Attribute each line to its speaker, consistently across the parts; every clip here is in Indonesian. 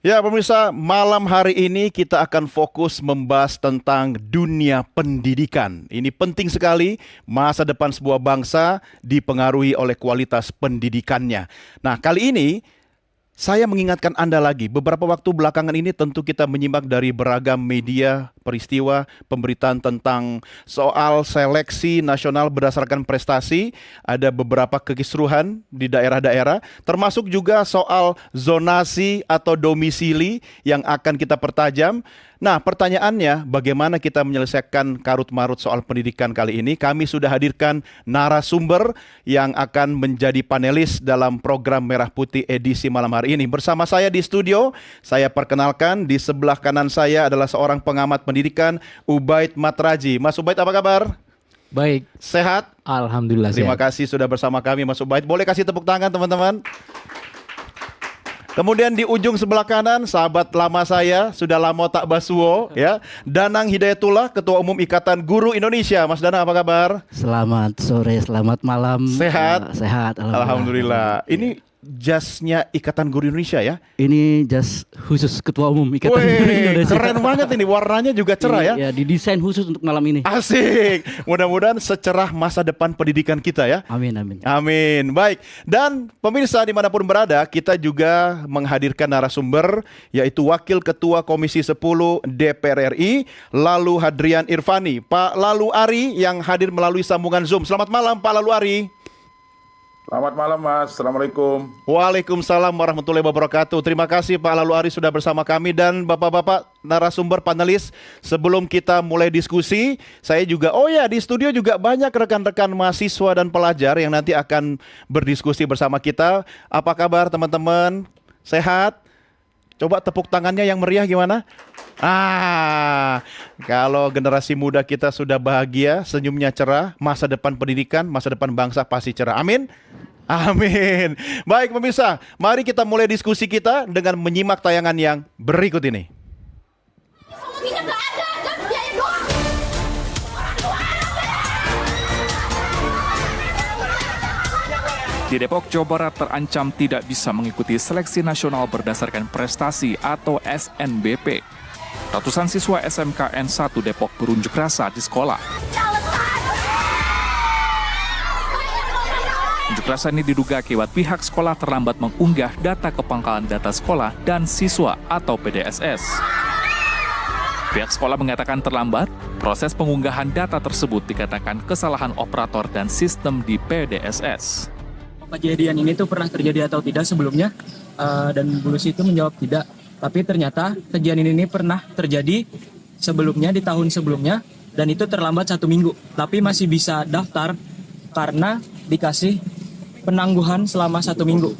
Speaker 1: Ya, pemirsa, malam hari ini kita akan fokus membahas tentang dunia pendidikan. Ini penting sekali, masa depan sebuah bangsa dipengaruhi oleh kualitas pendidikannya. Nah, kali ini saya mengingatkan Anda lagi, beberapa waktu belakangan ini tentu kita menyimak dari beragam media, peristiwa, pemberitaan tentang soal seleksi nasional berdasarkan prestasi. Ada beberapa kekisruhan di daerah-daerah, termasuk juga soal zonasi atau domisili yang akan kita pertajam. Nah, pertanyaannya, bagaimana kita menyelesaikan karut-marut soal pendidikan kali ini? Kami sudah hadirkan narasumber yang akan menjadi panelis dalam program Merah Putih edisi malam hari ini. Bersama saya di studio, saya perkenalkan di sebelah kanan saya adalah seorang pengamat pendidikan, Ubaid Matraji. Mas Ubaid, apa kabar?
Speaker 2: Baik,
Speaker 1: Sehat?
Speaker 2: alhamdulillah
Speaker 1: Terima
Speaker 2: sehat.
Speaker 1: kasih sudah bersama kami, Mas Ubaid. Boleh kasih tepuk tangan, teman-teman? Kemudian di ujung sebelah kanan, sahabat lama saya, sudah lama tak basuo, ya, Danang Hidayatullah, Ketua Umum Ikatan Guru Indonesia. Mas Danang, apa kabar?
Speaker 2: Selamat sore, selamat malam.
Speaker 1: Sehat?
Speaker 2: Sehat,
Speaker 1: Alhamdulillah. Ini jasnya Ikatan Guru Indonesia ya?
Speaker 2: Ini jas khusus Ketua Umum Ikatan Guru
Speaker 1: Wih,
Speaker 2: Indonesia.
Speaker 1: keren banget ini, warnanya juga cerah ya?
Speaker 2: Ya, didesain khusus untuk malam ini.
Speaker 1: Asik. Mudah-mudahan secerah masa depan pendidikan kita ya.
Speaker 2: Amin, amin.
Speaker 1: Amin. Baik. Dan pemirsa dimanapun berada, kita juga menghadirkan narasumber, yaitu Wakil Ketua Komisi 10 DPR RI, Lalu Hadrian Irvani. Pak Lalu Ari yang hadir melalui sambungan Zoom. Selamat malam Pak Lalu Ari.
Speaker 3: Selamat malam Mas, Assalamualaikum.
Speaker 1: Waalaikumsalam warahmatullahi wabarakatuh. Terima kasih Pak Lalu Ari sudah bersama kami dan Bapak-bapak narasumber panelis. Sebelum kita mulai diskusi, saya juga, di studio juga banyak rekan-rekan mahasiswa dan pelajar yang nanti akan berdiskusi bersama kita. Apa kabar teman-teman? Sehat? Coba tepuk tangannya yang meriah gimana? Kalau generasi muda kita sudah bahagia, senyumnya cerah, masa depan pendidikan, masa depan bangsa pasti cerah. Amin. Amin. Baik pemirsa, mari kita mulai diskusi kita dengan menyimak tayangan yang berikut ini.
Speaker 4: Di Depok, Jawa Barat terancam tidak bisa mengikuti seleksi nasional berdasarkan prestasi atau SNBP. Ratusan siswa SMKN 1 Depok berunjuk rasa di sekolah. Unjuk rasa ini diduga akibat pihak sekolah terlambat mengunggah data kepangkalan data sekolah dan siswa atau PDSS. Pihak sekolah mengatakan terlambat, proses pengunggahan data tersebut dikatakan kesalahan operator dan sistem di PDSS.
Speaker 5: Kejadian ini tuh pernah terjadi atau tidak sebelumnya, dan Bu Lucy itu menjawab tidak. Tapi ternyata kejadian ini pernah terjadi sebelumnya di tahun sebelumnya dan itu terlambat 1 minggu. Tapi masih bisa daftar karena dikasih penangguhan selama 1 minggu.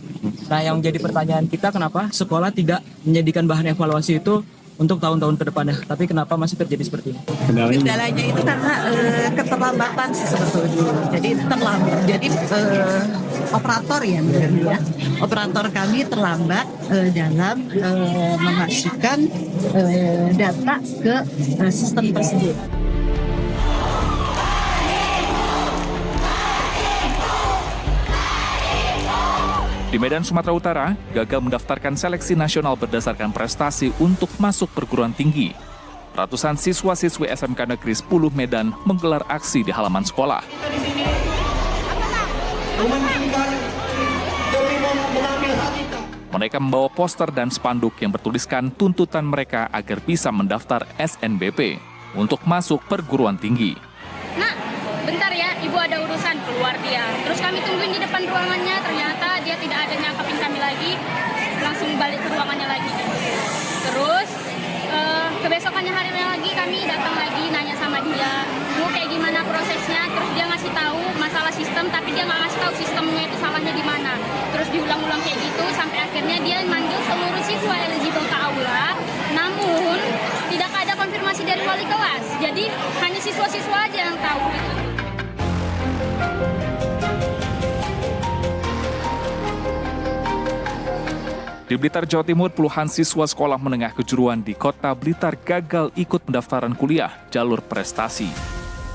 Speaker 5: Nah, yang jadi pertanyaan kita, kenapa sekolah tidak menjadikan bahan evaluasi itu untuk tahun-tahun ke depannya, tapi kenapa masih terjadi seperti ini?
Speaker 6: Kendalanya itu karena keterlambatan sih sebetulnya. Jadi terlambat. Jadi operator ya, operator kami terlambat dalam memasukkan data ke sistem tersebut.
Speaker 4: Di Medan, Sumatera Utara, gagal mendaftarkan seleksi nasional berdasarkan prestasi untuk masuk perguruan tinggi. Ratusan siswa-siswi SMK Negeri 10 Medan menggelar aksi di halaman sekolah. Mereka membawa poster dan spanduk yang bertuliskan tuntutan mereka agar bisa mendaftar SNBP untuk masuk perguruan tinggi.
Speaker 7: Nah, bentar ya, ibu ada urusan, keluar dia. Terus kami tungguin di depan ruangannya, ternyata dia tidak ada nyangkapin kami lagi, langsung balik ke ruangannya lagi. Terus, kebesokannya harinya lagi kami datang lagi nanya sama dia, Bu kayak gimana prosesnya, terus dia ngasih tahu masalah sistem, tapi dia nggak ngasih tahu sistemnya itu salahnya di mana. Terus diulang-ulang kayak gitu, sampai akhirnya dia manggil seluruh siswa eligible ke aula, namun tidak ada konfirmasi dari wali kelas, jadi hanya siswa-siswa aja yang tahu.
Speaker 4: Di Blitar, Jawa Timur, puluhan siswa sekolah menengah kejuruan di kota Blitar gagal ikut pendaftaran kuliah jalur prestasi.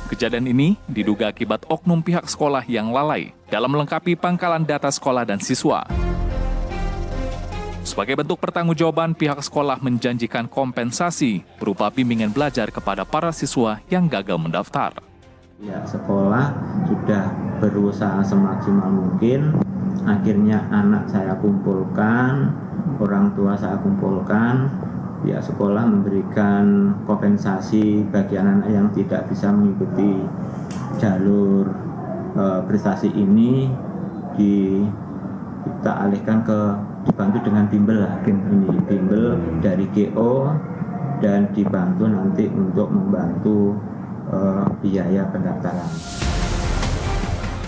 Speaker 4: Kejadian ini diduga akibat oknum pihak sekolah yang lalai dalam melengkapi pangkalan data sekolah dan siswa. Sebagai bentuk pertanggungjawaban, pihak sekolah menjanjikan kompensasi berupa bimbingan belajar kepada para siswa yang gagal mendaftar.
Speaker 8: Ya, sekolah sudah berusaha semaksimal mungkin. Akhirnya anak saya kumpulkan, orang tua saya kumpulkan. Pihak sekolah memberikan kompensasi bagi anak-anak yang tidak bisa mengikuti jalur prestasi ini. Kita alihkan dibantu dengan bimbel lah, ini bimbel dari GO dan dibantu nanti untuk membantu biaya pendaftaran.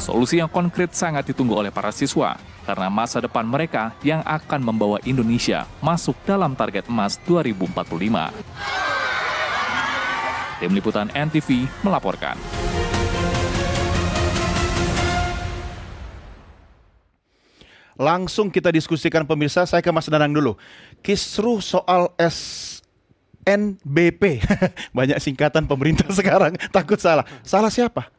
Speaker 4: Solusi yang konkret sangat ditunggu oleh para siswa karena masa depan mereka yang akan membawa Indonesia masuk dalam target emas 2045. Tim Liputan NTV melaporkan.
Speaker 1: Langsung kita diskusikan pemirsa, saya ke Mas Danang dulu. Kisruh soal SNBP. Banyak singkatan pemerintah sekarang, takut salah. Salah siapa?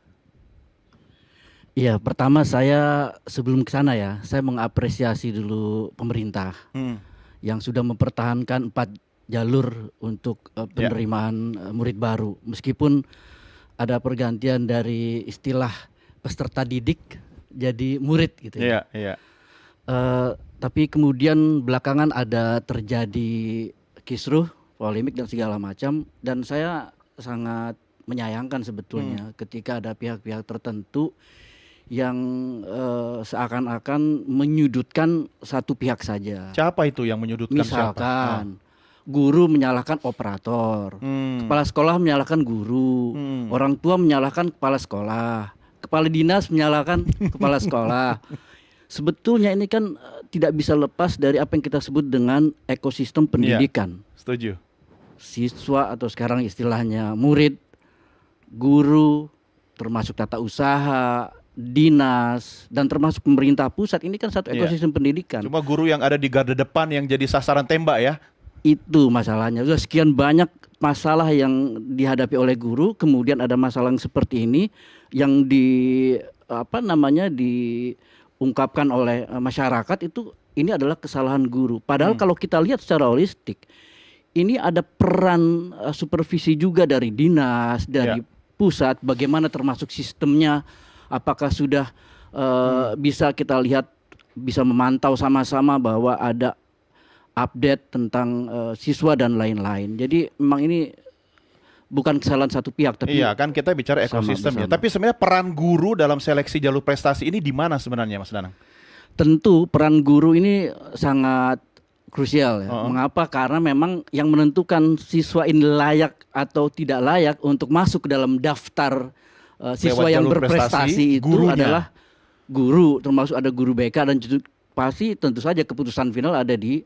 Speaker 2: Iya, pertama saya sebelum ke sana ya, saya mengapresiasi dulu pemerintah yang sudah mempertahankan 4 jalur untuk penerimaan murid baru. Meskipun ada pergantian dari istilah peserta didik jadi murid gitu ya.
Speaker 1: Iya.
Speaker 2: Tapi kemudian belakangan ada terjadi kisruh, polemik dan segala macam, dan saya sangat menyayangkan sebetulnya ketika ada pihak-pihak tertentu yang seakan-akan menyudutkan satu pihak saja.
Speaker 1: Siapa itu yang menyudutkan
Speaker 2: Misalkan guru menyalahkan operator, kepala sekolah menyalahkan guru, orang tua menyalahkan kepala sekolah, kepala dinas menyalahkan kepala sekolah. Sebetulnya ini kan tidak bisa lepas dari apa yang kita sebut dengan ekosistem pendidikan.
Speaker 1: Setuju.
Speaker 2: Siswa atau sekarang istilahnya murid, guru, termasuk tata usaha, dinas, dan termasuk pemerintah pusat. Ini kan satu ekosistem pendidikan.
Speaker 1: Cuma guru yang ada di garda depan yang jadi sasaran tembak ya.
Speaker 2: Itu masalahnya. Sudah sekian banyak masalah yang dihadapi oleh guru, kemudian ada masalah yang seperti ini yang diungkapkan oleh masyarakat, itu ini adalah kesalahan guru. Padahal kalau kita lihat secara holistik, ini ada peran supervisi juga dari dinas, dari pusat, bagaimana termasuk sistemnya, apakah sudah bisa kita lihat, bisa memantau sama-sama bahwa ada update tentang siswa dan lain-lain. Jadi memang ini bukan kesalahan satu pihak, tapi
Speaker 1: iya kan kita bicara ekosistem ya. Tapi sebenarnya peran guru dalam seleksi jalur prestasi ini di mana sebenarnya, Mas Danang?
Speaker 2: Tentu peran guru ini sangat krusial ya. Mengapa? Karena memang yang menentukan siswa ini layak atau tidak layak untuk masuk ke dalam daftar siswa yang berprestasi itu
Speaker 1: gurunya
Speaker 2: adalah guru, termasuk ada guru BK, dan pasti tentu saja keputusan final ada di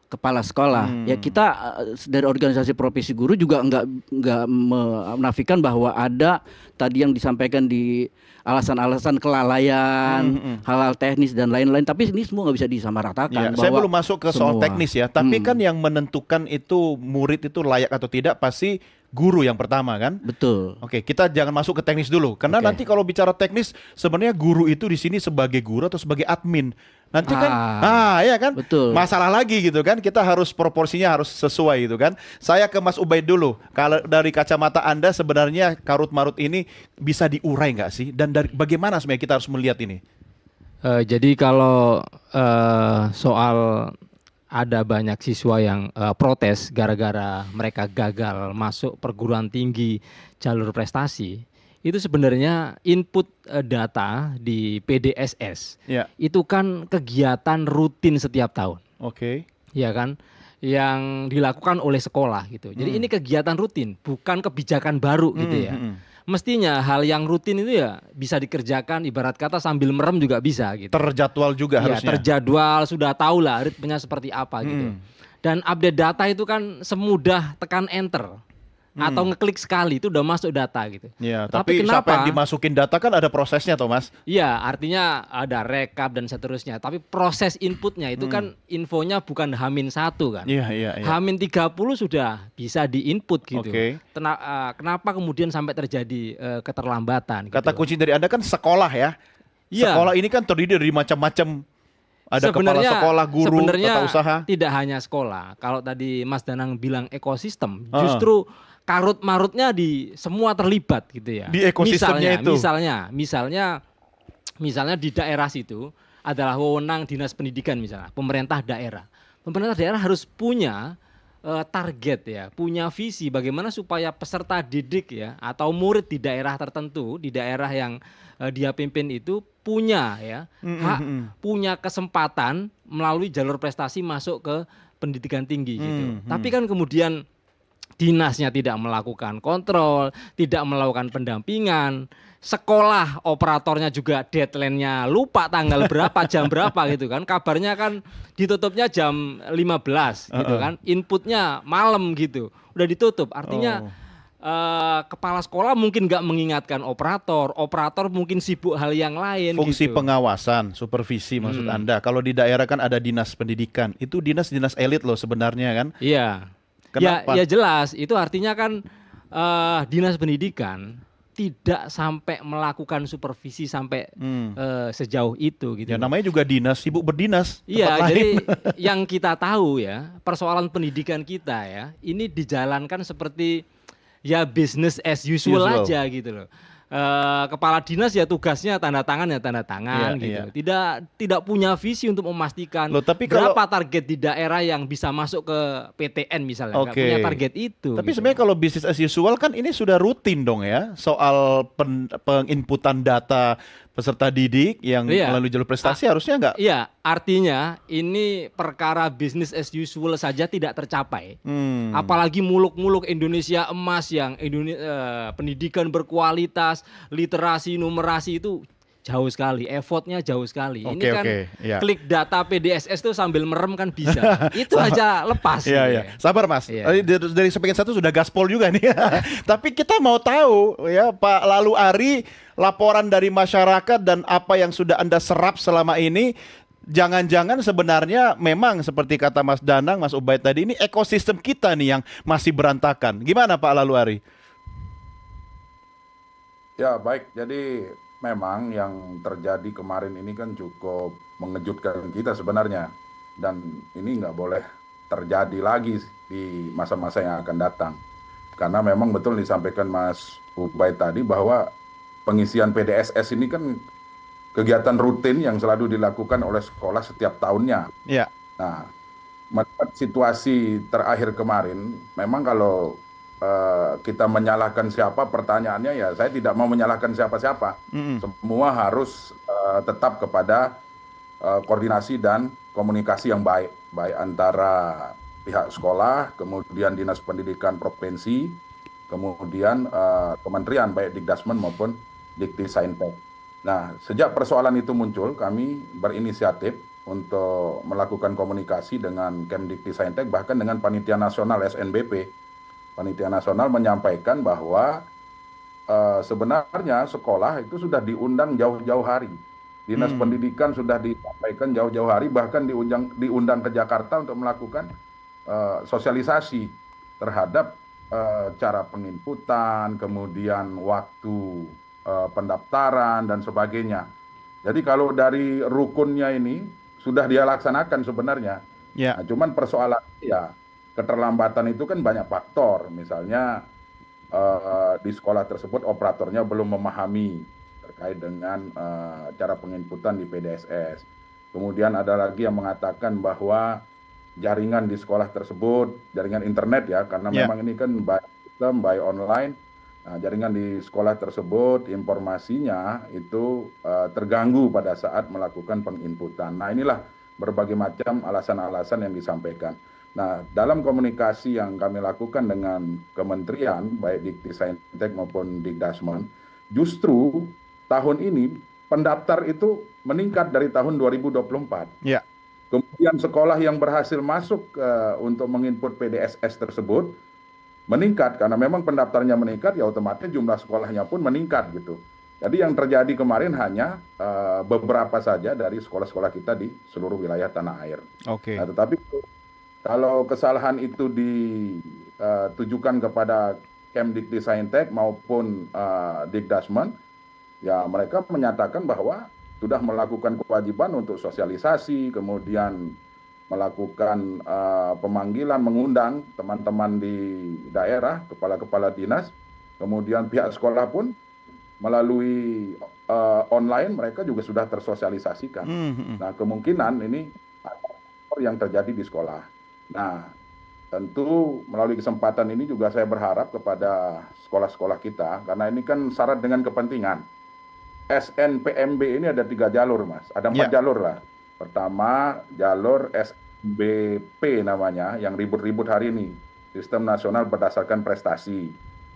Speaker 2: kepala sekolah. Ya kita dari organisasi profesi guru juga nggak menafikan bahwa ada tadi yang disampaikan di alasan-alasan kelalaian, hal-hal teknis dan lain-lain. Tapi ini semua nggak bisa disamaratakan.
Speaker 1: Saya belum masuk ke soal teknis ya. Tapi kan yang menentukan itu murid itu layak atau tidak pasti guru yang pertama kan?
Speaker 2: Betul.
Speaker 1: Oke, kita jangan masuk ke teknis dulu. Karena nanti kalau bicara teknis, sebenarnya guru itu di sini sebagai guru atau sebagai admin. Nanti kan, ya kan?
Speaker 2: Betul.
Speaker 1: Masalah lagi gitu kan? Kita harus proporsinya harus sesuai gitu kan? Saya ke Mas Ubaid dulu. Kalau dari kacamata Anda sebenarnya karut marut ini bisa diurai nggak sih? Dan dari bagaimana sebenarnya kita harus melihat ini?
Speaker 9: Jadi kalau soal ada banyak siswa yang protes gara-gara mereka gagal masuk perguruan tinggi jalur prestasi, itu sebenarnya input data di PDSS itu kan kegiatan rutin setiap tahun. Ya kan, yang dilakukan oleh sekolah gitu. Jadi ini kegiatan rutin, bukan kebijakan baru gitu ya. Mestinya hal yang rutin itu ya bisa dikerjakan, ibarat kata sambil merem juga bisa gitu.
Speaker 1: Terjadwal juga harusnya.
Speaker 9: Terjadwal, sudah tahu lah ritmenya seperti apa gitu. Dan update data itu kan semudah tekan enter atau ngeklik sekali itu udah masuk data gitu.
Speaker 1: Ya, tapi siapa yang dimasukin data kan ada prosesnya toh Mas?
Speaker 9: Iya, artinya ada rekap dan seterusnya. Tapi proses inputnya itu kan infonya bukan H-1 kan.
Speaker 1: Iya.
Speaker 9: H-30 sudah bisa diinput gitu. Kenapa kemudian sampai terjadi keterlambatan?
Speaker 1: Kata kunci dari Anda kan sekolah ya. Sekolah ini kan terdiri dari macam-macam Ada kepala sekolah, guru,
Speaker 9: sebenarnya
Speaker 1: tata usaha.
Speaker 9: tidak hanya sekolah. Kalau tadi Mas Danang bilang ekosistem,
Speaker 1: Heeh.
Speaker 9: justru karut marutnya di semua terlibat gitu ya.
Speaker 1: Di ekosistemnya itu.
Speaker 9: Misalnya di daerah situ adalah wewenang dinas pendidikan misalnya, pemerintah daerah. Pemerintah daerah harus punya target ya, punya visi bagaimana supaya peserta didik ya atau murid di daerah tertentu, di daerah yang dia pimpin itu punya ya hak, punya kesempatan melalui jalur prestasi masuk ke pendidikan tinggi gitu. Tapi kan kemudian dinasnya tidak melakukan kontrol, tidak melakukan pendampingan, sekolah operatornya juga deadline-nya lupa tanggal berapa, jam berapa gitu kan. Kabarnya kan ditutupnya jam 15 gitu kan. Inputnya malam gitu. Udah ditutup. Artinya kepala sekolah mungkin nggak mengingatkan operator mungkin sibuk hal yang lain.
Speaker 1: Fungsi
Speaker 9: gitu.
Speaker 1: pengawasan, supervisi maksud Anda. Kalau di daerah kan ada dinas pendidikan. Itu dinas-dinas elit loh sebenarnya kan.
Speaker 9: Iya.
Speaker 1: Kenapa?
Speaker 9: Ya jelas itu artinya kan dinas pendidikan tidak sampai melakukan supervisi sampai sejauh itu gitu.
Speaker 1: Ya namanya juga dinas, sibuk berdinas.
Speaker 9: Iya,
Speaker 1: tempat
Speaker 9: jadi
Speaker 1: lain.
Speaker 9: yang kita tahu ya, persoalan pendidikan kita ya, ini dijalankan seperti ya business as usual aja gitu loh. Kepala dinas ya tugasnya tanda tangan
Speaker 1: Iya,
Speaker 9: gitu.
Speaker 1: iya.
Speaker 9: Tidak punya visi untuk memastikan
Speaker 1: Loh, tapi
Speaker 9: berapa target di daerah yang bisa masuk ke PTN misalnya. Nggak
Speaker 1: Oke.
Speaker 9: punya target itu.
Speaker 1: Tapi
Speaker 9: gitu.
Speaker 1: sebenarnya kalau business as usual kan ini sudah rutin dong ya, soal penginputan data peserta didik yang
Speaker 9: Iya.
Speaker 1: melalui jalur prestasi harusnya nggak.
Speaker 9: Iya, artinya ini perkara business as usual saja tidak tercapai. Apalagi muluk-muluk Indonesia emas yang pendidikan berkualitas, literasi, numerasi itu jauh sekali, effortnya jauh sekali. Ini
Speaker 1: Oke,
Speaker 9: kan
Speaker 1: oke, iya.
Speaker 9: klik data PDSS tuh sambil merem kan bisa. Itu aja lepas.
Speaker 1: Iya,
Speaker 9: gitu
Speaker 1: iya.
Speaker 9: ya.
Speaker 1: Sabar Mas.
Speaker 9: Iya.
Speaker 1: Dari sebagian satu sudah gaspol juga nih. Tapi kita mau tahu ya Pak Lalu Ari, laporan dari masyarakat dan apa yang sudah Anda serap selama ini, jangan-jangan sebenarnya memang seperti kata Mas Danang, Mas Ubaid tadi, ini ekosistem kita nih yang masih berantakan. Gimana Pak Lalu Ari?
Speaker 3: Ya, baik. Jadi memang yang terjadi kemarin ini kan cukup mengejutkan kita sebenarnya. Dan ini nggak boleh terjadi lagi di masa-masa yang akan datang. Karena memang betul disampaikan Mas Ubaid tadi bahwa pengisian PDSS ini kan kegiatan rutin yang selalu dilakukan oleh sekolah setiap tahunnya.
Speaker 1: Ya.
Speaker 3: Nah, melihat situasi terakhir kemarin, memang kalau kita menyalahkan siapa, pertanyaannya ya saya tidak mau menyalahkan siapa-siapa. Semua harus tetap kepada koordinasi dan komunikasi yang baik antara pihak sekolah, kemudian dinas pendidikan provinsi, kemudian kementerian baik Dikdasmen maupun Dikti-Saintek. Nah, sejak persoalan itu muncul, kami berinisiatif untuk melakukan komunikasi dengan Kemdikti-Saintek, bahkan dengan Panitia Nasional SNBP. Panitia Nasional menyampaikan bahwa sebenarnya sekolah itu sudah diundang jauh-jauh hari. Dinas Pendidikan sudah disampaikan jauh-jauh hari, bahkan diundang ke Jakarta untuk melakukan sosialisasi terhadap cara penginputan, kemudian waktu pendaftaran dan sebagainya. Jadi kalau dari rukunnya ini sudah dia laksanakan sebenarnya.
Speaker 1: Ya.
Speaker 3: Nah, cuman persoalan ya keterlambatan itu kan banyak faktor. Misalnya di sekolah tersebut operatornya belum memahami terkait dengan cara penginputan di PDSS. Kemudian ada lagi yang mengatakan bahwa jaringan di sekolah tersebut, jaringan internet ya, karena memang ini kan by system, by online. Nah, jaringan di sekolah tersebut informasinya itu terganggu pada saat melakukan penginputan. Nah, inilah berbagai macam alasan-alasan yang disampaikan. Nah, dalam komunikasi yang kami lakukan dengan kementerian, baik Dikti-Saintek maupun Dikdasmen, justru tahun ini pendaftar itu meningkat dari tahun 2024.
Speaker 1: Ya.
Speaker 3: Kemudian sekolah yang berhasil masuk untuk menginput PDSS tersebut meningkat, karena memang pendaftarnya meningkat, ya otomatis jumlah sekolahnya pun meningkat gitu. Jadi yang terjadi kemarin hanya beberapa saja dari sekolah-sekolah kita di seluruh wilayah tanah air.
Speaker 1: Oke.
Speaker 3: Nah, tetapi kalau kesalahan itu ditujukan kepada Kemdikti-Saintek maupun Dikdasmen, ya mereka menyatakan bahwa sudah melakukan kewajiban untuk sosialisasi, kemudian melakukan pemanggilan, mengundang teman-teman di daerah, kepala-kepala dinas, kemudian pihak sekolah pun melalui online mereka juga sudah tersosialisasikan. Nah, kemungkinan ini ada yang terjadi di sekolah. Nah, tentu melalui kesempatan ini juga saya berharap kepada sekolah-sekolah kita, karena ini kan syarat dengan kepentingan. SNPMB ini ada 3 jalur, Mas. Ada 4 jalur lah. Pertama, jalur SBP namanya, yang ribut-ribut hari ini, Sistem Nasional Berdasarkan Prestasi.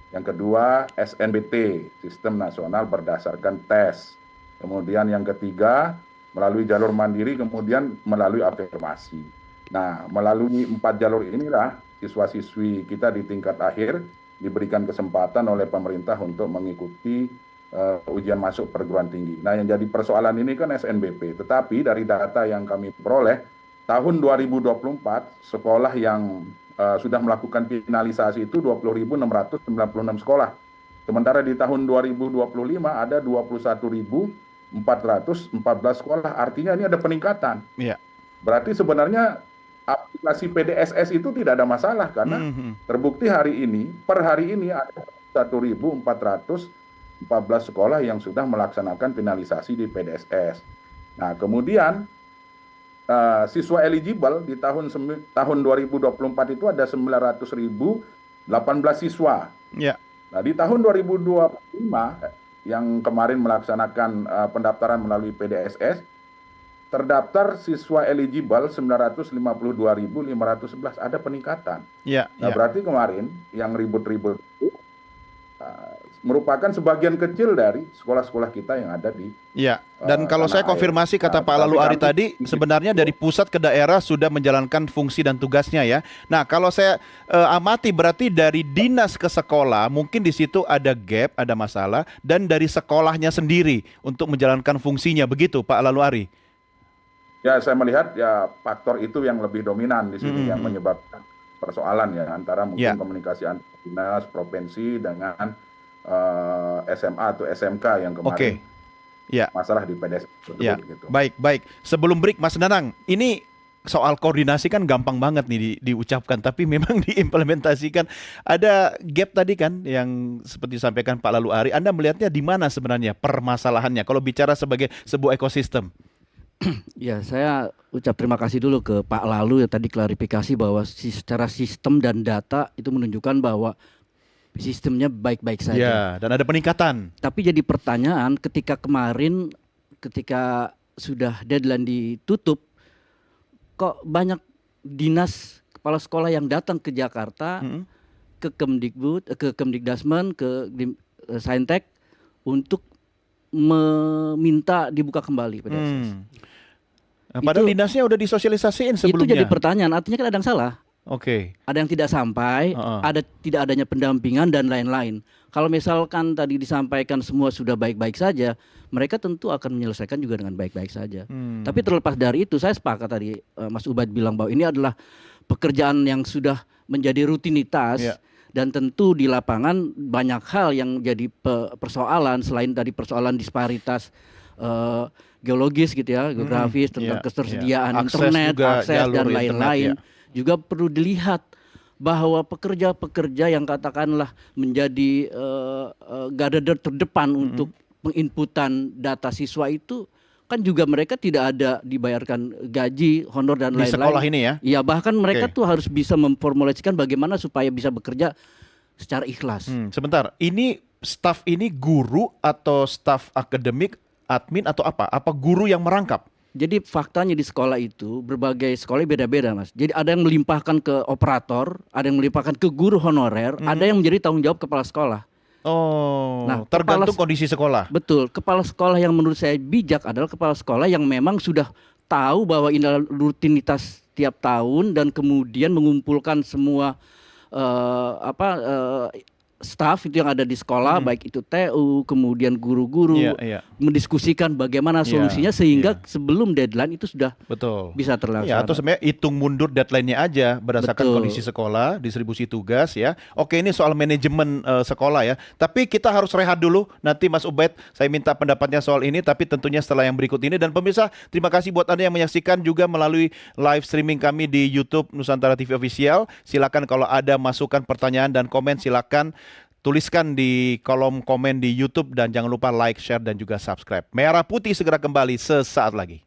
Speaker 3: Yang kedua, SNBT, Sistem Nasional Berdasarkan Tes. Kemudian yang ketiga, melalui jalur mandiri, kemudian melalui afirmasi. Nah, melalui 4 jalur inilah siswa-siswi kita di tingkat akhir diberikan kesempatan oleh pemerintah untuk mengikuti ujian masuk perguruan tinggi. Nah, yang jadi persoalan ini kan SNBP. Tetapi dari data yang kami peroleh, tahun 2024 sekolah yang sudah melakukan finalisasi itu 20.696 sekolah. Sementara di tahun 2025 ada 21.414 sekolah. Artinya ini ada peningkatan.
Speaker 1: Iya.
Speaker 3: Berarti sebenarnya aplikasi PDSS itu tidak ada masalah karena terbukti per hari ini ada 1.414 sekolah yang sudah melaksanakan finalisasi di PDSS. Nah, kemudian siswa eligible di tahun 2024 itu ada 900.018 siswa.
Speaker 1: Ya.
Speaker 3: Nah, di tahun 2025 yang kemarin melaksanakan pendaftaran melalui PDSS, terdaftar siswa eligible 952.511, ada peningkatan.
Speaker 1: Ya,
Speaker 3: Nah, berarti kemarin yang ribut-ribut itu merupakan sebagian kecil dari sekolah-sekolah kita yang ada di
Speaker 1: Ya, dan kalau saya
Speaker 3: tanah
Speaker 1: konfirmasi
Speaker 3: air.
Speaker 1: kata
Speaker 3: Nah,
Speaker 1: Pak
Speaker 3: tapi
Speaker 1: Laluari
Speaker 3: kami-
Speaker 1: tadi, sebenarnya dari pusat ke daerah sudah menjalankan fungsi dan tugasnya ya. Nah, kalau saya amati berarti dari dinas ke sekolah, mungkin di situ ada gap, ada masalah, dan dari sekolahnya sendiri untuk menjalankan fungsinya, begitu Pak Laluari?
Speaker 3: Ya, saya melihat ya faktor itu yang lebih dominan di sini yang menyebabkan persoalan ya antara mungkin komunikasi antar dinas provinsi dengan SMA atau SMK yang kemarin masalah di PDS tersebut gitu.
Speaker 1: Baik. Sebelum break, Mas Danang, ini soal koordinasi kan gampang banget nih diucapkan, tapi memang diimplementasikan. Ada gap tadi kan yang seperti disampaikan Pak Laluari. Anda melihatnya di mana sebenarnya permasalahannya kalau bicara sebagai sebuah ekosistem?
Speaker 2: Ya, saya ucap terima kasih dulu ke Pak Lalu ya tadi klarifikasi bahwa secara sistem dan data itu menunjukkan bahwa sistemnya baik-baik saja.
Speaker 1: Ya, dan ada peningkatan.
Speaker 2: Tapi jadi pertanyaan ketika kemarin ketika sudah deadline ditutup, kok banyak dinas kepala sekolah yang datang ke Jakarta, ke Kemdikbud, ke Kemdikdasmen, ke Saintek untuk meminta dibuka kembali PDSS.
Speaker 1: Padahal dinasnya udah disosialisasiin sebelumnya.
Speaker 2: Itu jadi pertanyaan, artinya kan ada yang salah.
Speaker 1: Oke.
Speaker 2: Ada yang tidak sampai, ada tidak adanya pendampingan dan lain-lain. Kalau misalkan tadi disampaikan semua sudah baik-baik saja, mereka tentu akan menyelesaikan juga dengan baik-baik saja. Tapi terlepas dari itu, saya sepakat tadi Mas Ubaid bilang bahwa ini adalah pekerjaan yang sudah menjadi rutinitas. Dan tentu di lapangan banyak hal yang jadi persoalan selain tadi persoalan disparitas geologis gitu ya, geografis tentang ketersediaan internet, akses dan lain-lain. Juga perlu dilihat bahwa pekerja-pekerja yang katakanlah menjadi garda terdepan untuk penginputan data siswa itu kan juga mereka tidak ada dibayarkan gaji, honor dan lain-lain.
Speaker 1: Di sekolah ini ya?
Speaker 2: Iya, bahkan mereka tuh harus bisa memformulasikan bagaimana supaya bisa bekerja secara ikhlas.
Speaker 1: Sebentar, ini staf ini guru atau staf akademik, admin atau apa? Apa guru yang merangkap?
Speaker 2: Jadi faktanya di sekolah itu berbagai sekolah beda-beda, Mas. Jadi ada yang melimpahkan ke operator, ada yang melimpahkan ke guru honorer, ada yang menjadi tanggung jawab kepala sekolah.
Speaker 1: Oh, nah, tergantung kondisi sekolah.
Speaker 2: Betul, kepala sekolah yang menurut saya bijak adalah kepala sekolah yang memang sudah tahu bahwa ini adalah rutinitas tiap tahun dan kemudian mengumpulkan semua staff itu yang ada di sekolah, baik itu TU, kemudian guru-guru, mendiskusikan bagaimana solusinya sehingga sebelum deadline itu sudah bisa terlaksana.
Speaker 1: Ya, atau sebenarnya hitung mundur deadline-nya aja berdasarkan kondisi sekolah, distribusi tugas ya. Oke, ini soal manajemen sekolah ya. Tapi kita harus rehat dulu. Nanti Mas Ubaid, saya minta pendapatnya soal ini, tapi tentunya setelah yang berikut ini. Dan pemirsa, terima kasih buat Anda yang menyaksikan juga melalui live streaming kami di YouTube Nusantara TV Official. Silakan kalau ada masukan, pertanyaan dan komen, silakan tuliskan di kolom komen di YouTube dan jangan lupa like, share dan juga subscribe. Merah Putih segera kembali sesaat lagi.